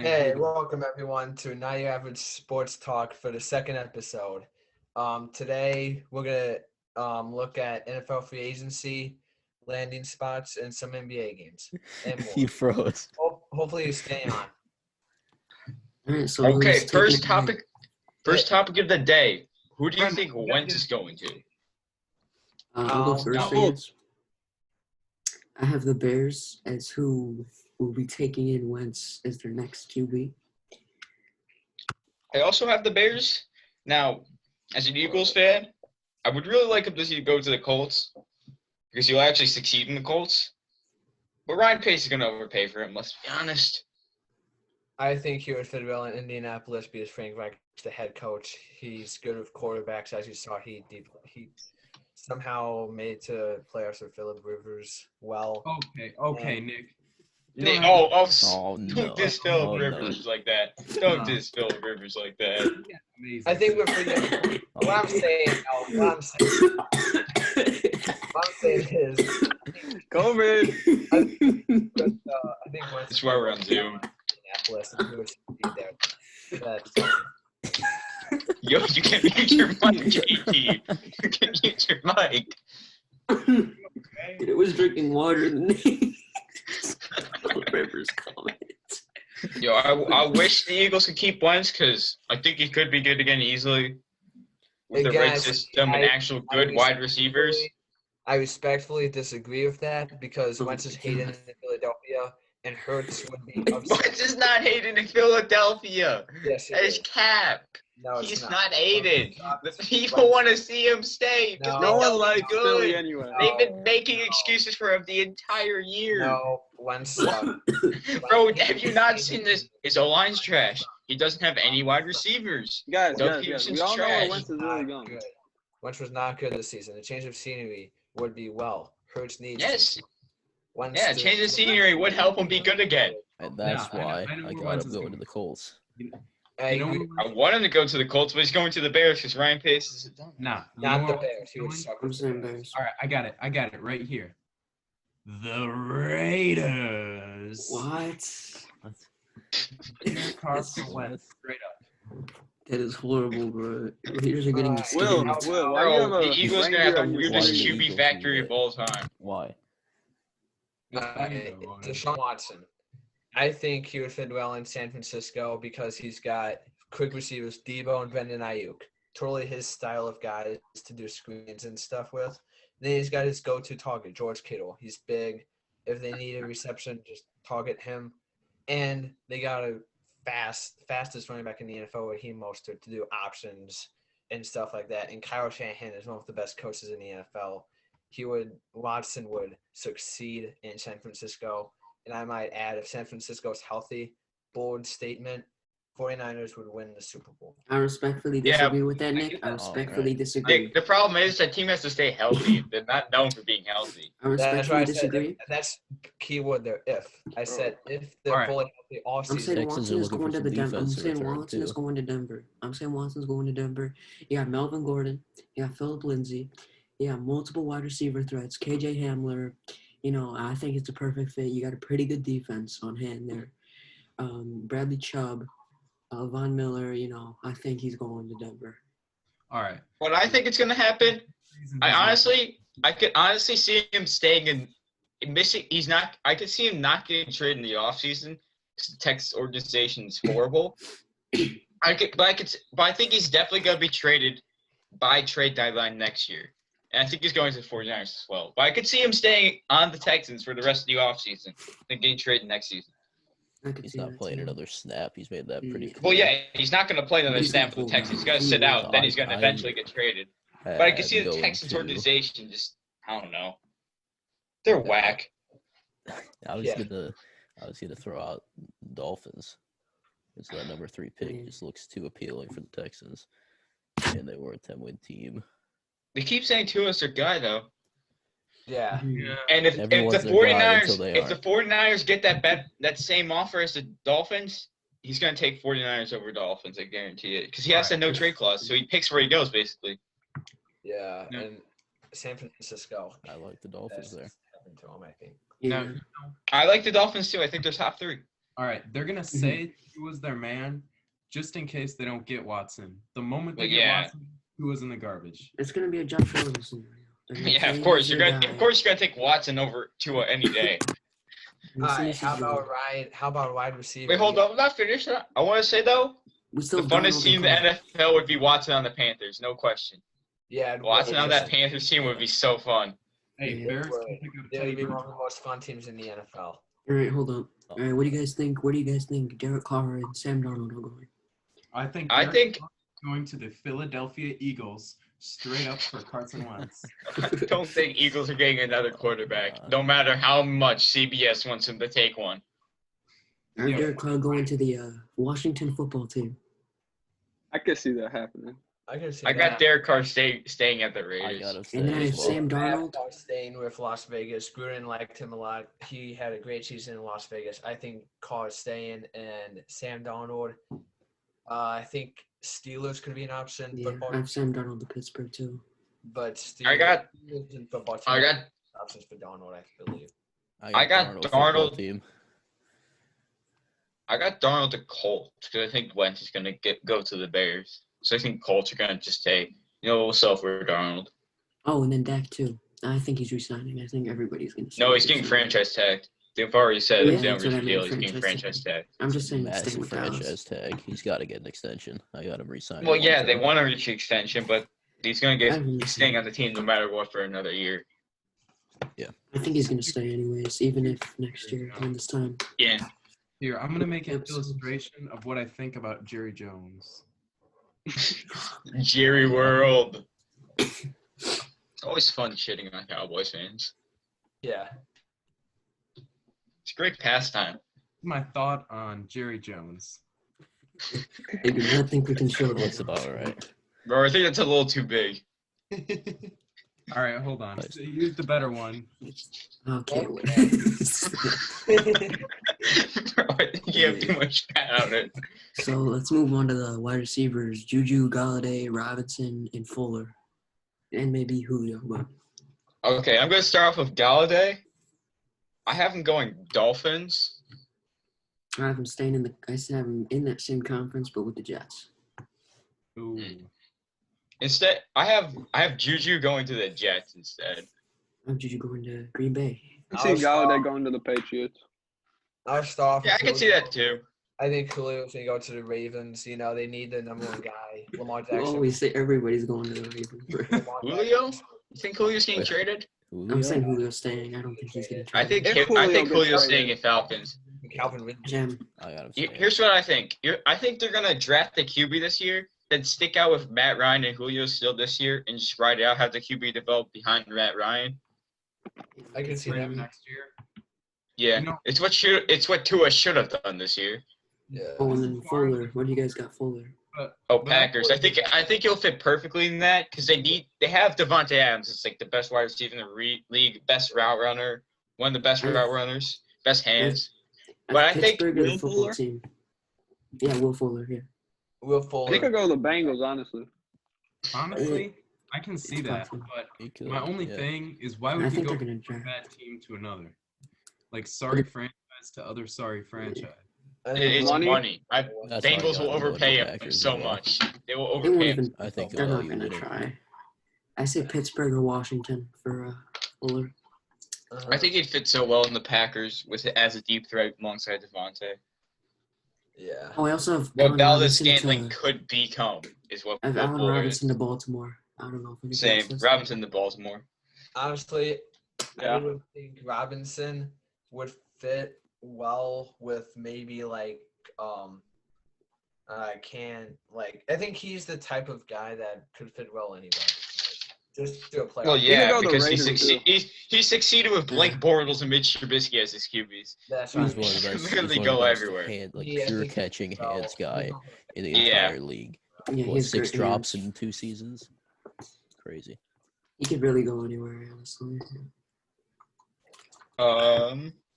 Hey, welcome everyone to Now Your Average Sports Talk for the second episode. Today we're gonna look at NFL free agency, landing spots, and some NBA games and more. You froze. Hopefully you stay on. All right, so Okay, first topic of the day. Who do you think Wentz is going to? I'll go first, I guess. I have the Bears as who will be taking in Wentz as their next QB. I also have the Bears. Now, as an Eagles fan, I would really like him to go to the Colts because he'll actually succeed in the Colts. But Ryan Pace is going to overpay for him, let's be honest. I think he would fit well in Indianapolis because Frank Reich's the head coach. He's good with quarterbacks, as you saw. He somehow made to playoffs with Phillip Rivers well. Okay, Nick. Don't diss Phillip Rivers like that. Don't diss Phillip Rivers like that. I think we're pretty. What I'm saying is, COVID. I think That's why we're on Zoom. Indianapolis and he would be there. That's Yo, you can't mute your mic, JT. You can't mute your mic. It was drinking water in the Rivers comment. Yo, I wish the Eagles could keep Wentz because I think he could be good again easily with the right system and actual good wide receivers. I respectfully disagree with that because Wentz is hated in Philadelphia and Hurts would be upset. Wentz is not hated in Philadelphia. Yes, That is cap. No, He's not hated. The people want to see him stay because No they one know likes he's Philly good. anyway. They've been making excuses for him the entire year. No, Wentz. Bro, have you not seen this? His O-line's trash. He doesn't have any wide receivers. Guys, Doug we Peterson's all know trash. where Wentz is really going. Good. Wentz was not good this season. A change of scenery would be well. Hurts needs. Yes. Wentz Yeah, change the scenery would help him be good again. And that's Yeah, why I know I where got Wentz him is going going. to the Colts. I You know agree. I want him to go to the Colts, but he's going to the Bears because Ryan Pace is a dumb. Nah. Not the Bears. He would suck. I'm saying Bears. All right, I got it right here. The Raiders. What? Carson Wentz, straight up. That is horrible, bro. Raiders are getting Will, scammed. Will, why do you have Bro, a the Eagles are going to have the weirdest Why do the QB Eagles factory do of that? all time. Why? Deshaun Watson. I think he would fit well in San Francisco because he's got quick receivers, Debo and Brendan Ayuk. Totally his style of guys to do screens and stuff with. Then he's got his go-to target, George Kittle. He's big. If they need a reception, just target him. And they got a fastest running back in the NFL, Raheem Mostert, to do options and stuff like that. And Kyle Shanahan is one of the best coaches in the NFL. Watson would succeed in San Francisco. And I might add, if San Francisco is healthy, bold statement, 49ers would win the Super Bowl. I respectfully disagree with that, Nick. I respectfully disagree. Nick, the problem is that team has to stay healthy. They're not known for being healthy. I That's why respectfully I said disagree. that's keyword there. If I said if they're All right. fully healthy all I'm season, saying Texans Watson are is looking going for to the some Denver. I'm defense to saying return, Watson is too. going to Denver. I'm saying Watson's going to Denver. You got Melvin Gordon. You got Philip Lindsay. You got multiple wide receiver threats. KJ Hamler. You know, I think it's a perfect fit. You got a pretty good defense on hand there. Bradley Chubb, Von Miller. You know, I think he's going to Denver. All right. What I think is going to happen, I could honestly see him staying in missing. I could see him not getting traded in the offseason because the Texas organization is horrible. But I think he's definitely going to be traded by trade deadline next year. And I think he's going to the 49ers as well. But I could see him staying on the Texans for the rest of the offseason and getting traded next season. I could He's see not that playing too. another snap. He's made that pretty clear. Well, yeah, he's not going to play another He's snap for the full Texans. He's guy. going to sit out. Then he's going to I- eventually get traded. But I can see the Texans organization just, I don't know. They're whack. I was Yeah. gonna throw out Dolphins. It's that number 3 pick just looks too appealing for the Texans, and they were a 10-win team. They keep saying Tua's their guy, though. yeah. Yeah. And if the Everyone's their guy until they 49ers get that same offer as the Dolphins, he's going to take 49ers over Dolphins. I guarantee it. Because he has that no trade clause, so he picks where he goes, basically. Yeah, No. and San Francisco. I like the Dolphins there. Happened to him, I think. Yeah. No. I like the Dolphins, too. I think they're top 3. All right, they're gonna say who was their man, just in case they don't get Watson. The moment they Well, get yeah. Watson, who was in the garbage? It's gonna be a Josh Rosen scenario. They're gonna Yeah, say of he's course their you're gonna. guy. Of course you're gonna take Watson over Tua any day. And All as soon right, as how he's about gone, Ryan? How about wide receiver? Wait, hold on. I'm not finished. I want to say though, we still the have funnest Darnold team in and the Cole. NFL would be Watson on the Panthers, no question. Yeah, it Watson would. on that Panthers team would be so fun. Hey, Yeah. Bears Would. can pick up They Teddy would be one of Bridgewater. the most fun teams in the NFL. All right, hold up. All right, what do you guys think? Where do you guys think Derek Carr and Sam Darnold are going? I think going to the Philadelphia Eagles straight up for Carson Wentz. I don't think Eagles are getting another quarterback, no matter how much CBS wants him to take one. Or Yeah. Derek Carr going to the Washington football team? I could see that happening. I can see I that. got Derek Carr staying at the I Raiders. gotta say And then I have as well. Sam Darnold. Carr staying with Las Vegas. Gruden liked him a lot. He had a great season in Las Vegas. I think Carr staying and Sam Darnold. I think Steelers could be an option. Yeah, Football, I have Sam Darnold to Pittsburgh too. but Steelers, I got- Steelers and football team I got options for Darnold. I believe. I got football Darnold. team. I got Darnold to Colts because I think Wentz is gonna go to the Bears. So I think Colts are gonna just take we'll sell for Darnold. Oh, and then Dak too. I think he's resigning. I think everybody's gonna. No, he's getting franchise tagged. They've already said Yeah, if they don't that's what I reach the deal, meant, he's getting franchise franchise tagged. I'm just saying, stay Massive with Dallas. franchise tag. He's got to get an extension. I got him resign. Well, yeah, they want to reach the extension, but he's gonna I haven't he's staying on the team no matter what for another year. I think he's gonna stay anyways, even if next year around this time. Yeah. Here, I'm gonna make an Yep. illustration of what I think about Jerry Jones. Jerry World. It's always fun shitting on Cowboys fans. Yeah. It's a great pastime. My thought on Jerry Jones. I do not think we can show That's that. about right. Bro, I think that's a little too big. All right, hold on. Nice. Use the better one. Okay. Bro, I think you have too much fat on it. So let's move on to the wide receivers: Juju, Galladay, Robinson, and Fuller, and maybe Julio. But Okay, I'm gonna start off with Galladay. I have him going Dolphins. I have him staying in the. I still have him in that same conference, but with the Jets. Ooh. Instead, I have Juju going to the Jets instead. I have Juju going to Green Bay. I see Galladay going to the Patriots. I'll start off. Yeah, I with can see Julio. that too. I think Julio's gonna go to the Ravens. You know, they need the number one guy, Lamar You Jackson. always say everybody's going to the Ravens. Lamar Julio? Jackson. You think Julio's getting Wait. traded? I'm saying Julio's staying. I don't think he's getting I traded. think If I Julio think gets Julio's traded. staying at Falcons. Calvin Ridley. Jim, I got him staying. Here's what I think. I think they're gonna draft the QB this year, then stick out with Matt Ryan and Julio still this year, and just ride it out. Have the QB develop behind Matt Ryan. I can see Trade him that. next year. Yeah, You know- it's what Tua should have done this year. Yeah. oh, and then Fuller. What do you guys got, Fuller? Oh, But- Packers. I think he'll fit perfectly in that because they have Devontae Adams. It's like the best wide receiver in the league, best route runner, one of the best route runners, best hands. But I think Pittsburgh or the Will football Fuller? team. Yeah, Will Fuller. Yeah. Will He Fuller. could go to the Bengals, honestly. Honestly, I can see It's that, possible. but He could, my only yeah. thing is why I would you think go they're gonna from draft. that team to another? Like sorry franchise to other sorry franchise. I it's think Money? money. That's why I Bengals got will him going to overpay the him Packers so as well. much. They will They won't overpay him. even. I think They're not you gonna would. try. I say Pittsburgh or Washington for Fuller. I think he'd fit so well in the Packers with it as a deep threat alongside Devontae. Yeah. Oh, I also have What Allen Valdez Robinson Scantling to. could become is what I have what Allen Fuller Robinson is. to Baltimore. I don't know if anybody Same. else does. Robinson to Baltimore. Honestly, I Yeah. would think Robinson would fit well with maybe like I think he's the type of guy that could fit well anywhere. Just to a player. Well, yeah, go to because Raiders, he succeeded with Blake Bortles and Mitch Trubisky as his QBs. That's He's what one I of mean. the best. Literally He's one go of the best everywhere. hand, like Yeah, I pure think catching so. hands guy in the Yeah. entire league. Yeah, What, he's 6 great drops hands. in 2 seasons? Crazy. He could really go anywhere, honestly.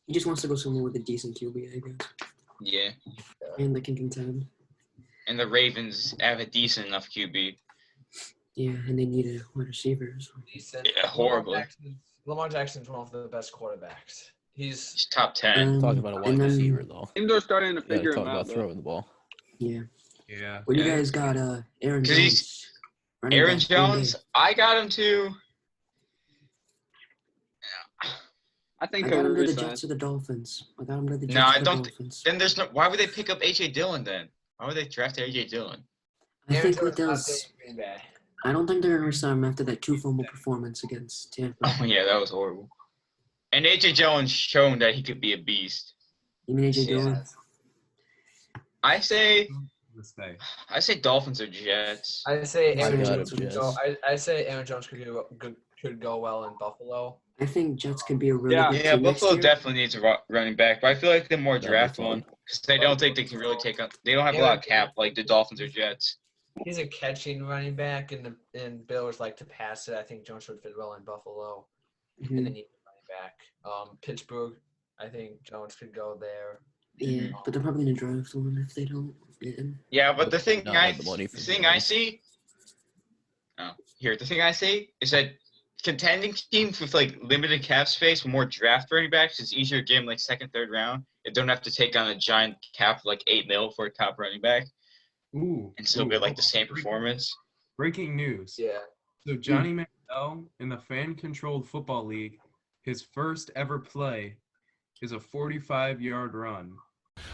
He just wants to go somewhere with a decent QB, I guess, Yeah, and that can contend. and the Ravens have a decent enough QB. Yeah, and they need a wide receiver. So. Decent. Yeah, horribly. Lamar Jackson's one of the best quarterbacks. He's top 10. Talking about a wide and then- receiver though. Teams are starting to You gotta figure talk him about out, though. throwing the ball. Yeah. Yeah. When you Yeah. guys got Aaron 'Cause he's- Jones. running Aaron back, Green Bay. Jones, I got him to. I think I he'll got him to the resign. Jets or the Dolphins. I got him to the Jets No, I or the don't Dolphins. Then there's no. Why would they pick up AJ Dillon then? Why would they draft AJ Dillon? I Aaron think with Jones not those, staying in Green Bay. I don't think they're gonna resign him after that 2 fumble performance against Tampa. Oh yeah, that was horrible. And AJ Dillon's shown that he could be a beast. You mean AJ Yeah. Dillon? I say This day. Dolphins or Jets. I say I Aaron got Jones it, could Jets. go. I say Aaron Jones could go well in Buffalo. I think Jets could be a really Yeah. good Yeah, team next Buffalo year. definitely needs a running back, but I feel like they're more That'd be draft fun. one because they don't think they can really take on. They don't have a lot of cap like the Dolphins or Jets. He's a catching running back, and Bills like to pass it. I think Jones would fit well in Buffalo, Mhm. and they need a running back. Pittsburgh, I think Jones could go there. Yeah, but they're probably gonna draft one if they don't. Yeah. Yeah, but the thing Not have the money for I Jones. see. Oh, here the thing I see is that contending teams with like limited cap space with more draft running backs, it's easier to get them like second, third round. They don't have to take on a giant cap of like $8 million for a top running back Ooh. and still ooh, get like hold the on. same performance. Breaking news. Yeah, So Johnny Manziel in the fan-controlled football league, his first ever play is a 45-yard run.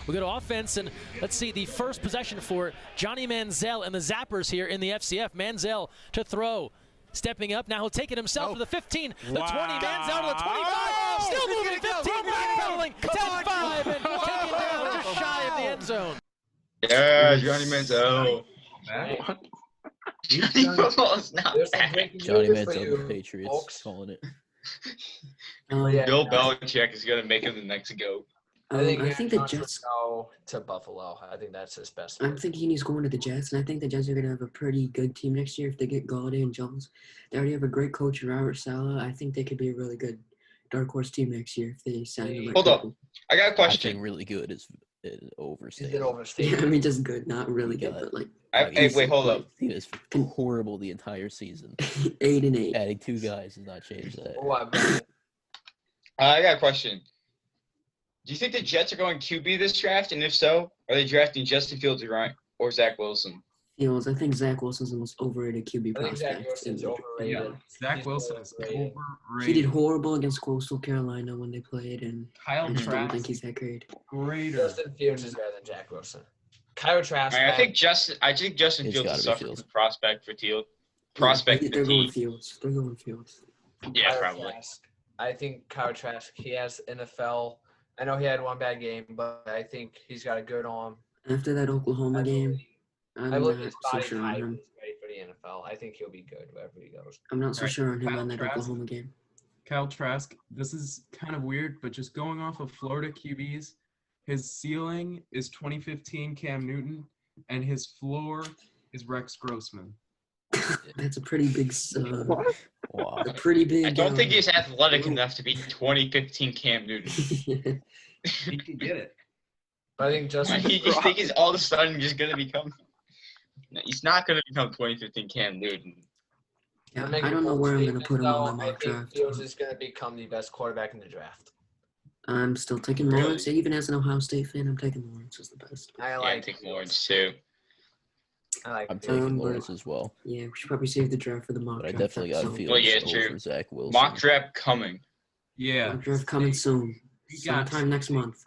We go to offense, and let's see the first possession for Johnny Manziel and the Zappers here in the FCF. Manziel to throw. Stepping up, now he'll take it himself to the 15, the 20, Manziel to the 25, still moving, 15, backpedaling, 10-5, and taken down just shy of the end zone. Yeah, Johnny Manziel. Back. Johnny football is not there's some back. breaking Johnny news for Manziel, you, the Patriots, folks. calling it. Yeah. Bill Belichick is gonna make him the next GOAT. I think I Aaron think the Jones would Jets. go to Buffalo. I think that's his best. I'm bet. thinking he's going to the Jets, and I think the Jets are going to have a pretty good team next year if they get Galladay and Jones. They already have a great coach in Robert Saleh. I think they could be a really good dark horse team next year if they sign the right Hold up. people. I got a I think really really good is He's overstated. been Yeah, I overstated. mean, just good, not really We good, got- but like Hey, wait, hold up. He was horrible the entire season. 8-8. Adding 2 guys does not change that. What, Brian? I got a question. Do you think the Jets are going QB this draft? And if so, are they drafting Justin Fields or Zach Wilson? Fields. I think Zach Wilson's the most overrated QB I think Zach prospect. Wilson's in the- overrated. Yeah. Zach He's Wilson is overrated. He did overrated. horrible against Coastal Carolina when they played, and Kyle I just don't think Trask, he's that great. greater. Justin Fields is better than Jack Wilson. Kyle Trask. I think Justin It's Fields gotta is be suffering Fields. from prospect fatigue. They're going Fields. They're going Fields. Yeah, Kyle probably. Trask. I think Kyle Trask, he has NFL. I know he had one bad game, but I think he's got a good arm. After that Oklahoma game, I I'm believe not his so body sure on type him. is ready for the NFL. I think he'll be good wherever he goes. I'm not so Alright, sure on him Kyle on that Trask. Oklahoma game. Kyle Trask, this is kind of weird, but just going off of Florida QBs, his ceiling is 2015 Cam Newton, and his floor is Rex Grossman. That's a pretty big. Wow. A pretty big. I don't think he's athletic enough to be 2015 Cam Newton. He can get it. But I think Justin. You just think he's all of a sudden just going to become. No, he's not going to become 2015 Cam Newton. Yeah, I'm making I don't know bold where I'm going to statements, put him on though. my I mock think draft. Fields is going to become the best quarterback in the draft. I'm still taking Really? Lawrence. Even as an Ohio State fan, I'm taking Lawrence as the best. I Yeah, I like. think Lawrence too. I like. I'm Fields. taking but- Lawrence as well, Yeah, we should probably save the draft for the mock but I draft. definitely got episode. Fields Well, yeah, over true. Zach Wilson. Mock draft coming. Yeah. Mock draft coming soon. We got Sometime next month.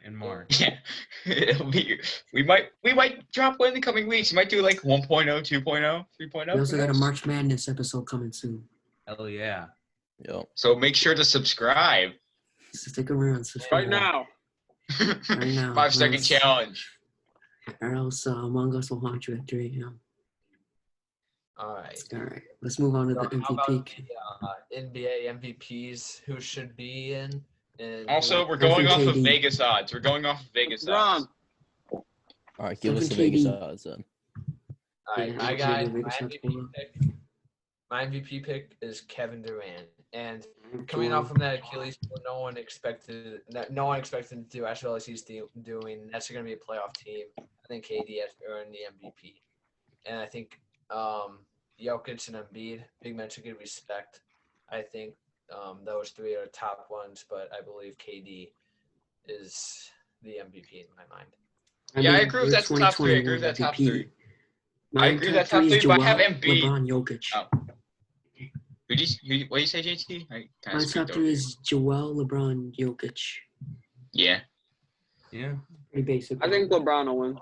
in March. Yeah, it'll be. We might drop one in the coming weeks. We might do like 1.0, 2.0, 3.0. We also got a perhaps. March Madness episode coming soon. Hell yeah. Yep. So make sure to subscribe. So stick around. Right Subscribe. now. Right now. 5-second Else- challenge. Or else Among Us will haunt you at 3 a.m. All right. All right, let's move on to So the how about MVP. the NBA MVPs who should be in? And Also, we're I going think off of KD. Vegas odds. We're going off of Vegas odds. Ron. All right, give us the Stephen Vegas KD. odds then. all right, Yeah, my I'm guy, taking my Vegas odds MVP over. pick. My MVP pick is Kevin Durant, and coming off from that Achilles, no one expected to do as well as he's doing. That's going to be a playoff team. I think KD has earned the MVP, and I think Jokic and Embiid, big men should get respect. I think Those three are top ones, but I believe KD is the MVP in my mind. Yeah, I mean, agree with you're that top three. I agree 2021 with that top MVP. three. I My agree with top that top three is three, but I have Joel, Embiid. LeBron, Jokic. Oh. What do you say, JT? I kind My of top three is Joel, LeBron, Jokic. Yeah. Yeah. Pretty basic. I think LeBron will win.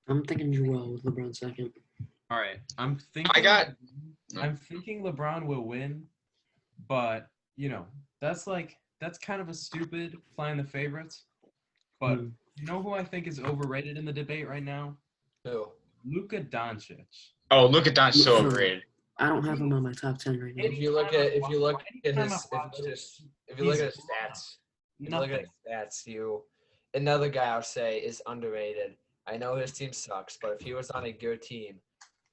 I'm thinking Joel with LeBron second. All right. I'm thinking LeBron will win, but that's kind of a stupid playing the favorites. But you know who I think is overrated in the debate right now? Who? Luka Doncic. Oh, look at that, so overrated. I don't have him on my top 10 right now. If you look at his stats, another guy I'll say is underrated. I know his team sucks, but if he was on a good team,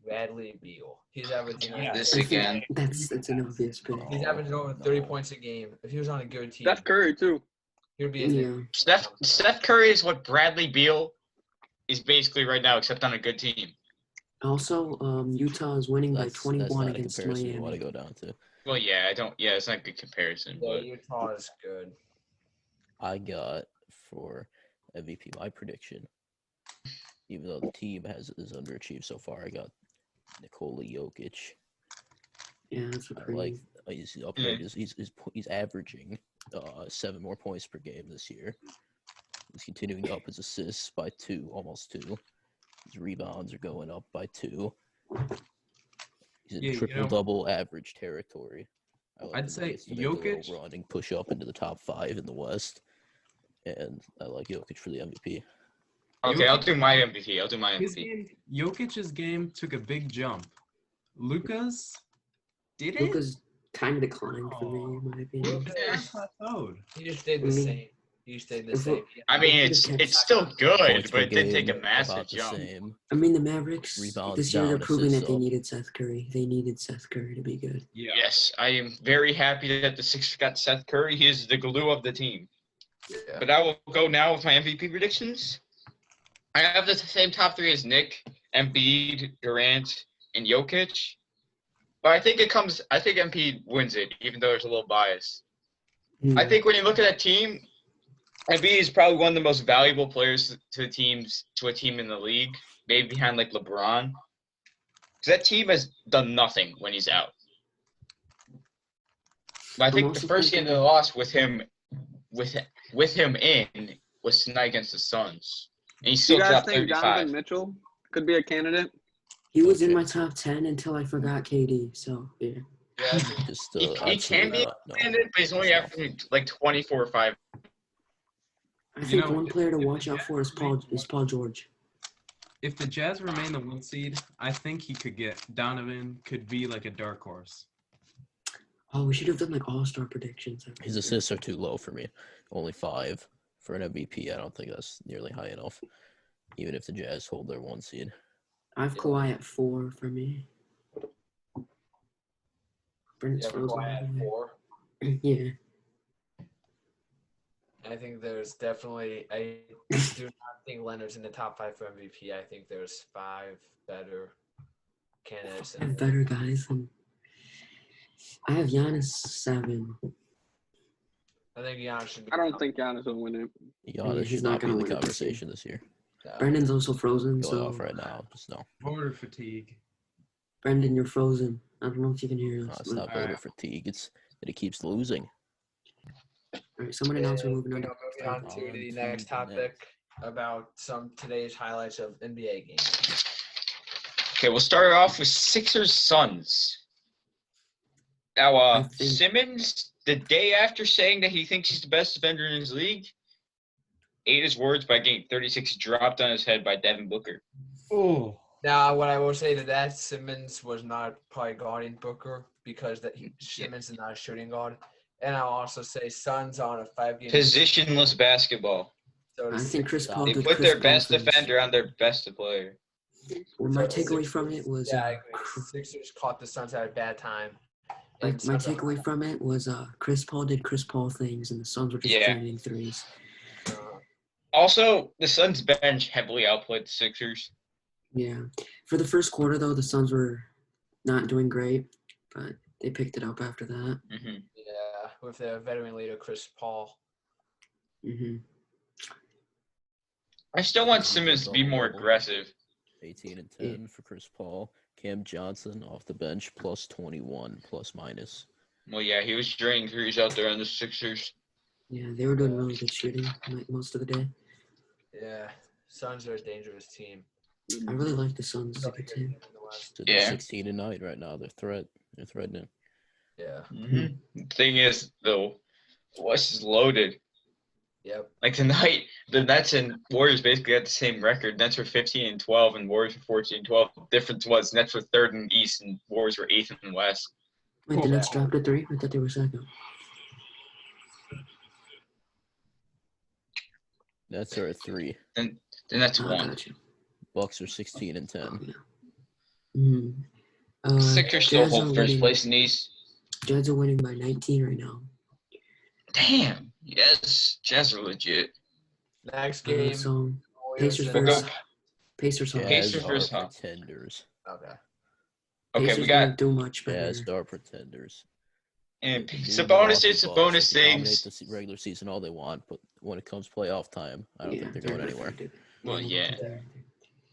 Bradley Beal. He's averaging This again. That's an obvious pick. He's averaging over 30 points a game. If he was on a good team, Steph Curry too. he would be in Steph Curry is what Bradley Beal is basically right now, except on a good team. Also, Utah is winning by That's 21 not a against comparison Miami. you want to go down to. Well, yeah, it's not a good comparison. Yeah, But Utah is good. I got for MVP my prediction. Even though the team is underachieved so far, I got Nikola Jokic. Yeah, that's a I pretty. like he's up there. He's averaging 7 more points per game this year. He's continuing up his assists by 2, almost 2. His rebounds are going up by 2. He's in triple-double average territory. I'd say Jokic running push up into the top 5 in the West, and I like Jokic for the MVP. okay, I'll do my MVP. Jokic's game took a big jump. Luka's did it? Luka's kind of declined for me, in my opinion. Plateaued. He just stayed the same. You stayed the same. I mean, it's still good, Points but per it didn't take a game, massive about the jump. same. I mean, the Mavericks Rebounds this year they're down, proving that assists they up. needed Seth Curry. They needed Seth Curry to be good. Yeah. Yes, I am very happy that the Sixers got Seth Curry. He is the glue of the team. Yeah. But I will go now with my MVP predictions. I have the same top 3 as Nick, Embiid, Durant, and Jokic. But I think Embiid wins it, even though there's a little bias. I think when you look at that team, Embiid is probably one of the most valuable players to a team in the league, maybe behind like LeBron. Because that team has done nothing when he's out. But I think the first game they lost with him in was tonight against the Suns. And he still You guys dropped think 35. Donovan Mitchell could be a candidate? He was in my top 10 until I forgot KD. So yeah. Just, He can be a candidate, but he's only averaging like 24 or 5. I think one player to watch out for is Paul George. If the Jazz remain the 1 seed, I think he could get Donovan could be like a dark horse. Oh, we should have done like all-star predictions. His assists are too low for me. Only 5 for an MVP. I don't think that's nearly high enough. Even if the Jazz hold their 1 seed. I have Kawhi at 4 for me. Brent's frozen. Kawhi at 4. Yeah. I think there's definitely. I do not think Leonard's in the top 5 for MVP. I think there's 5 better candidates. I have better guys than. I have Giannis 7. I think Giannis should be. I don't think Giannis will win it. Giannis he's should not not be in gonna the win it this year. conversation this year. No. Brendan's also frozen, Going so off right now. Just no. Voter fatigue. Brendan, you're frozen. I don't know if you can hear No, us. it's not voter fatigue. It's that he keeps losing. All right, someone announce we're moving on. Moving on to the next topic about some today's highlights of NBA games. Okay, we'll start off with Sixers Suns. Now, Simmons, the day after saying that he thinks he's the best defender in his league, ate his words by getting 36 dropped on his head by Devin Booker. Oh. Now, what I will say to that, Simmons was not probably guarding Booker because Simmons is not a shooting guard. And I'll also say Suns on a 5-game Positionless basketball. So I think Chris Paul They did put Chris their best Paul things. defender on their best player. Well, my takeaway from it was Yeah, I agree. Sixers caught the Suns at a bad time. my And Suns- takeaway from it was Chris Paul did Chris Paul things, and the Suns were just Yeah. draining threes. Also, the Suns bench heavily outplayed the Sixers. Yeah. For the first quarter, though, the Suns were not doing great, but They picked it up after that. Hmm. Yeah, with their veteran leader Chris Paul. Mm-hmm. I still want Simmons to be more aggressive. 18 and 10 for Chris Paul. Cam Johnson off the bench plus 21 plus minus. Well, yeah, he was draining threes out there on the Sixers. Yeah, they were doing really good shooting like most of the day. Yeah, Suns are a dangerous team. I really like the Suns as a good team. So they're Yeah. 16 and 9 right now. They're threatening. Yeah. Mm-hmm. The thing is, though, the West is loaded. Yep. Like tonight, the Nets and Warriors basically had the same record. Nets were 15 and 12, and Warriors were 14 and 12. The difference was Nets were third in East, and Warriors were eighth in West. Wait, the Nets dropped a 3? I thought they were second. Nets are at 3. Then that's Oh, one. gotcha. Bucks are 16 and 10. Oh, yeah. Mm-hmm. Sixers still Jazz are hold first winning- place in East. Jazz are winning by 19 right now. Damn. Yes, Jazz are legit. Next game. So Warriors Pacers and- We'll go. versus Pacers. Jazz Pacers are versus Hawks. pretenders. Okay. Okay, Pacers we got won't do much better. Jazz are pretenders. and They it's can a do bonus. off the It's a Bucks. bonus They can dominate things. the regular season all they want, but when it comes playoff time, I don't think they're going not anywhere. gonna do it. Well, They're not yeah. gonna do anything.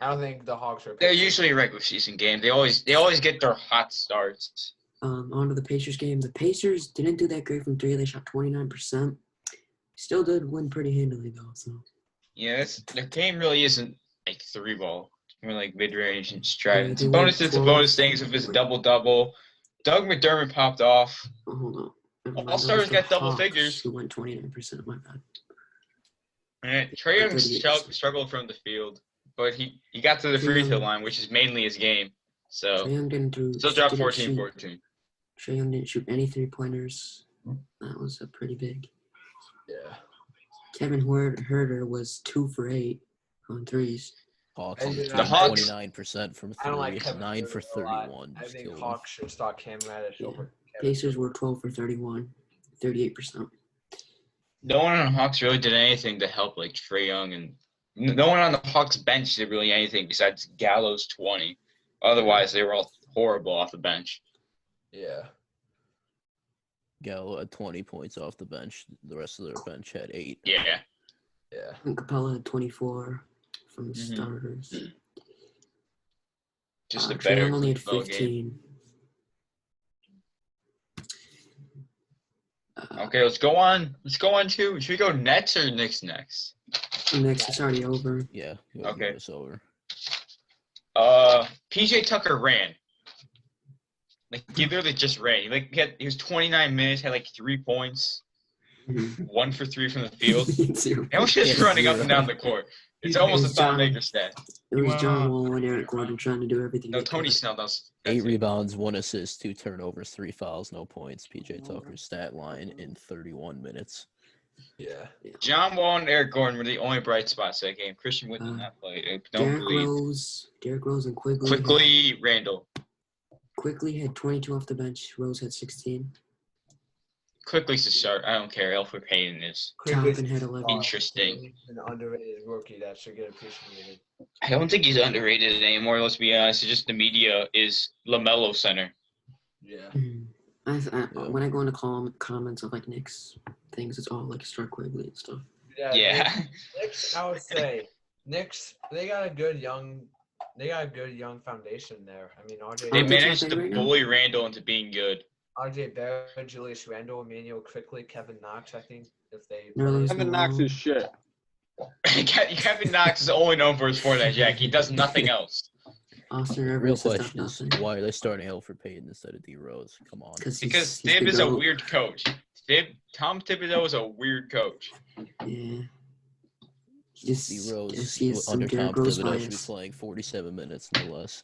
I don't think the Hawks are. They're usually a regular season game. They always get their hot starts. On to the Pacers game. The Pacers didn't do that great from 3. They shot 29%. Still did win pretty handily, though. So Yeah, their game really isn't like 3-ball. It's more like mid-range and stride. Yeah, It's they a went bonus. It's a 12. bonus things if it's a double-double. Doug McDermott popped off. oh, hold on. Never mind. All-Stars That was the got double Hawks figures. Who went 29%. My bad. And Trae Young 38%. struggled from the field, but he got to the free throw line, which is mainly his game. So Trae Young still dropped didn't shoot- 14-14. Trae Young didn't shoot any 3-pointers. That was a pretty big. Yeah. Kevin Huerter was 2 for 8 on threes. Hawks And are the Hawks- 29% from 3, I don't like Kevin 9 for Durant a lot. 31. I Just think killing them. Hawks should start Cam Reddish Yeah. over. Kevin. Pacers were 12 for 31, 38%. No one on the Hawks really did anything to help like Trae Young, and no one on the Hawks bench did really anything besides Gallows 20. Otherwise, they were all horrible off the bench. Yeah. Gallo had 20 points off the bench. The rest of their bench had 8. Yeah. Yeah. And Capella had 24 from the Mhm. starters. Just a Trae better Young only had football game. 15. Okay, let's go on. Should we go Nets or Knicks next? Next, it's already over. Yeah. Okay. It's over. PJ Tucker ran. Like he literally just ran. He was 29 minutes, had like 3 points, 1 for 3 from the field. Zero. And was just Yeah, running up and zero. down the court. It's almost a It's Tom John. Baker stat. It was Wow. John Wall and Eric Gordon trying to do everything. No, they Tony could. Snell does. 8 rebounds, 1 assist, 2 turnovers, 3 fouls, no points. PJ Tucker's stat line in 31 minutes. Yeah. John Wall and Eric Gordon were the only bright spots that game. Christian Wood did not play. I don't Derrick believe. Rose and Quigley. Quickly, Randall. Quigley had 22 off the bench. Rose had 16. Quickly to start. I don't care. Alfred Payton is. Toppin had 11. Interesting. An underrated rookie that should get appreciated. I don't think he's underrated anymore. Let's be honest. It's just the media is LaMelo center. Yeah. When I go into comments of like Knicks things, it's all like Star Quigley and stuff. Yeah. Knicks, I would say Knicks. They got a good young foundation there. I mean, RJ. They Aren't they managed top to eight right now? bully Randall into being good. RJ Barrett, Julius Randle, Emmanuel Quickly, Kevin Knox. I think if they. Nerlens Kevin Knox is shit. Kevin Knox is only known for his four-night jack. He does nothing else. Austin Real Rivers has question done is, nothing. why are they starting Alfred Payton instead of D Rose? Come on. Because he's Thib the is a GOAT. weird coach. Tom Thibodeau is a weird coach. Yeah. He D Rose just he has some under Tom Derrick Rose Thibodeau should be bias. playing 47 minutes, no less.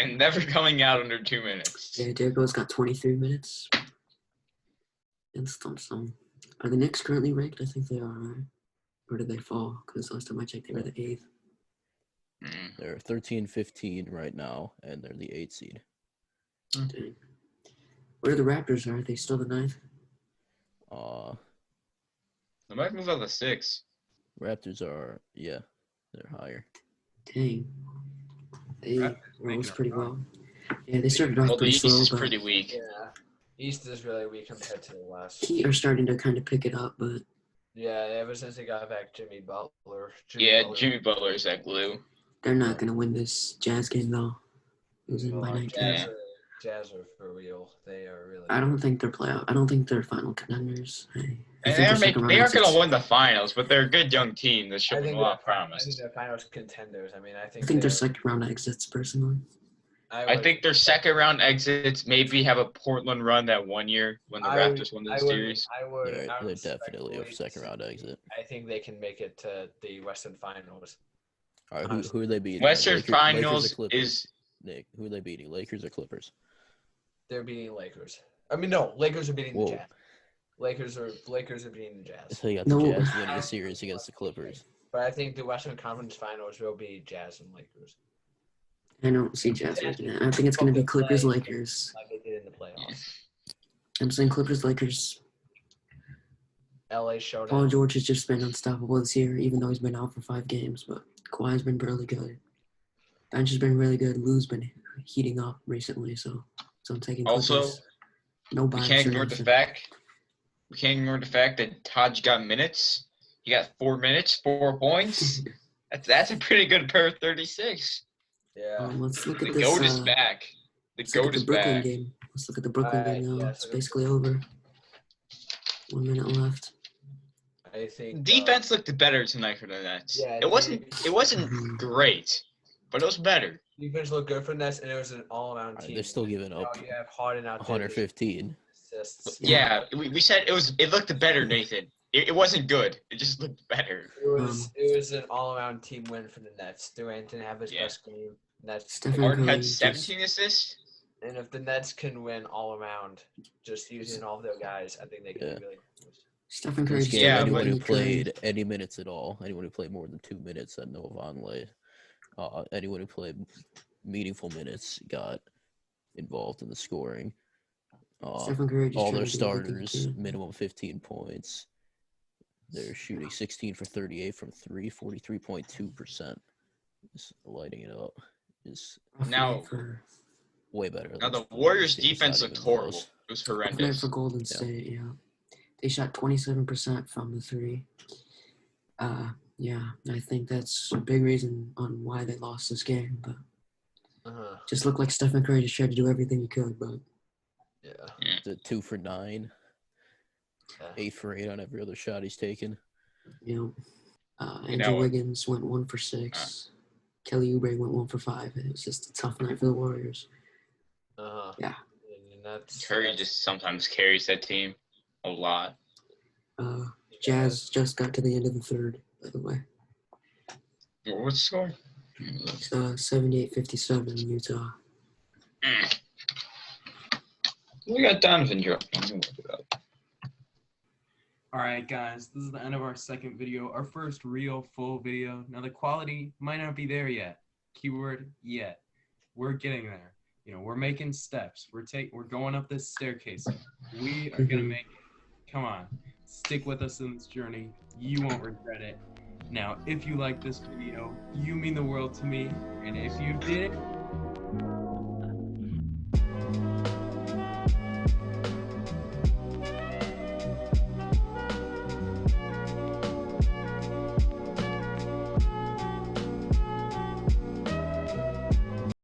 And never coming out under 2 minutes. Yeah, Derrick Rose got 23 minutes. And some. Are the Knicks currently ranked? I think they are, right? Or did they fall? Because last time I checked, they were the 8th. Mm. They're 13-15 right now, and they're the 8th seed. Dang. Where are the Raptors? Are they still the 9th? The Vikings are the 6. Raptors are, yeah, they're higher. Dang. They Raptors rose making a pretty run. well. Yeah, they started off Well, the pretty East slow, is but pretty weak. Yeah. East is really weak compared to the West. Heat are starting to kind of pick it up, but Yeah, ever since they got back Jimmy Butler. Jimmy Butler is that glue. they're not going to win this Jazz game, though. Losing by 19. Yeah. Jazz are for real. They are really. I don't think they're playoff. I don't think they're final contenders. I And think they second round aren't going exits. to win the finals, but they're a good young team that's I showing think a lot of I promise. think they're finals contenders. I mean, I think they're they're second round exits, personally. I think their second round exits maybe have a Portland run that 1 year when the Raptors won the series. They're definitely a second round exit. I think they can make it to the Western Finals. All right, who are they beating? Western Finals Lakers is Nick. Who are they beating? Lakers or Clippers? They're beating Lakers. I mean, no, Lakers are beating Whoa. the Jazz. Lakers are beating the Jazz. So you got the No. Jazz winning the series against the Clippers. But I think the Western Conference Finals will be Jazz and Lakers. I don't see Jazz making it. I think it's going to be Clippers Lakers. Like they did in the playoffs. I'm saying Clippers Lakers. LA showed Paul up. George has just been unstoppable this year, even though he's been out for 5 games. But Kawhi's been really good. Bench has been really good. Lou's been heating up recently, so I'm taking Clippers. also No we bias can't or ignore the anything. fact that Taj got minutes. He got 4 minutes, 4 points. That's a pretty good per 36. Yeah. Let's look The at this. GOAT is back. The Let's look GOAT at the is Brooklyn back. game. Let's look at the Brooklyn game now. yeah, It's so basically over. 1 minute left. I think Defense looked better tonight for the Nets. Yeah, It wasn't great, but it was better. defense looked good for the Nets, and it was an all-around All right, team. they're still giving up You have Harden out there. 115. Assists. Yeah, we said it looked better, Nathan. It wasn't good. It just looked better. It was an all-around team win for the Nets. Durant didn't have his Yeah. best game. Nets. Stephen Harden Curry had just- 17 assists. And if the Nets can win all around, just using all of their guys, I think they can be really close. Stephen Curry This just game, did Yeah, anyone everything who he could. played any minutes at all, anyone who played more than 2 minutes at no Vonleh, anyone who played meaningful minutes got involved in the scoring. Stephen Curry just All tried their to do everything he starters, could. minimum 15 points. They're shooting 16 for 38 from 3, 43.2%. Just lighting it up. Is Rough Now- night for way better. Now than the Warriors' Phoenix, defense not looked even horrible. close. It was rough night horrendous. for Golden State. Yeah, they shot 27% from the 3. Yeah, I think that's a big reason on why they lost this game. But just looked like Stephen Curry just tried to do everything he could. But Yeah. The 2 for 9, 8 for 8 on every other shot he's taken. you know, You Andrew know- Wiggins went 1 for 6. Kelly Oubre went 1 for 5. It was just a tough night for the Warriors. Yeah. And that's Curry just sometimes carries that team a lot. Jazz just got to the end of the 3rd, by the way. What's the score? 78-57 Utah. We got Donovan drop. I'm gonna look it up. All right, guys, this is the end of our second video, our first real full video. Now, the quality might not be there yet. Keyword yet. We're getting there. You know, we're making steps. We're going up this staircase. We are gonna make it. Come on, stick with us in this journey. You won't regret it. Now, if you like this video, you mean the world to me, and if you did,